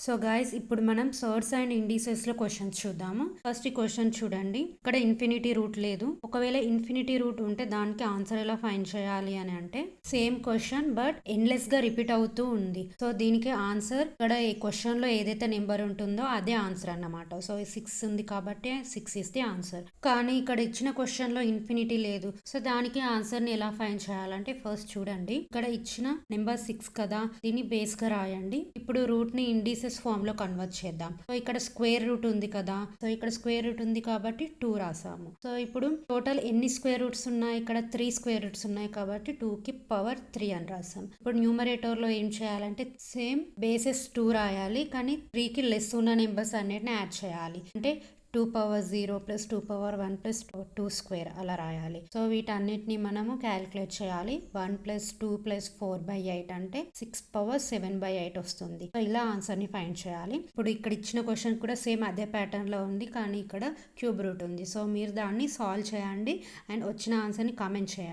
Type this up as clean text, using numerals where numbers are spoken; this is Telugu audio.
సో గైస్ ఇప్పుడు మనం సర్డ్స్ అండ్ ఇండిసెస్ లో క్వశ్చన్స్ చూద్దాము. ఫస్ట్ ఈ క్వశ్చన్ చూడండి. ఇక్కడ ఇన్ఫినిటీ రూట్ లేదు. ఒకవేళ ఇన్ఫినిటీ రూట్ ఉంటే దానికి ఆన్సర్ ఎలా ఫైండ్ చేయాలి అని అంటే సేమ్ క్వశ్చన్ బట్ ఎండ్లెస్ గా రిపీట్ అవుతూ ఉంది. సో దీనికి ఆన్సర్ ఇక్కడ ఈ క్వశ్చన్ లో ఏదైతే నెంబర్ ఉంటుందో అదే ఆన్సర్ అన్నమాట. సో 6 ఉంది కాబట్టి 6 ఇస్ ది ఆన్సర్. కానీ ఇక్కడ ఇచ్చిన క్వశ్చన్ లో ఇన్ఫినిటీ లేదు. సో దానికి ఆన్సర్ ని ఎలా ఫైండ్ చేయాలంటే ఫస్ట్ చూడండి, ఇక్కడ ఇచ్చిన నెంబర్ 6 కదా, దీన్ని బేస్ గా రాయండి. ఇప్పుడు రూట్ ని ఇండిసెస్ ఫామ్ లో కన్వర్ట్ చేద్దాం. సో ఇక్కడ స్క్వేర్ రూట్ ఉంది కదా, సో ఇక్కడ స్క్వేర్ రూట్ ఉంది కాబట్టి 2 రాసాము. సో ఇప్పుడు టోటల్ ఎన్ని స్క్వేర్ రూట్స్ ఉన్నాయి, ఇక్కడ 3 స్క్వేర్ రూట్స్ ఉన్నాయి కాబట్టి 2 కి పవర్ 3 అని రాసాం. ఇప్పుడు న్యూమరేటర్ లో ఏం చేయాలంటే సేమ్ బేసెస్ 2 రాయాలి, కానీ 3 కి లెస్ ఉన్న నెంబర్స్ అన్నిటిని యాడ్ చేయాలి. అంటే 2 power 0 plus 2 power 1 plus 2 square అలా రాయాలి. సో వీటన్నిటిని మనము క్యాలిక్యులేట్ చేయాలి. 1 ప్లస్ 2 ప్లస్ 4/8 అంటే 6 పవర్ 7/8 వస్తుంది. సో ఇలా ఆన్సర్ ని ఫైండ్ చేయాలి. ఇప్పుడు ఇక్కడ ఇచ్చిన క్వశ్చన్ కూడా సేమ్ అదే ప్యాటర్న్ లో ఉంది, కానీ ఇక్కడ క్యూబ్ రూట్ ఉంది. సో మీరు దాన్ని సాల్వ్ చేయండి అండ్ వచ్చిన ఆన్సర్ ని కామెంట్ చేయండి.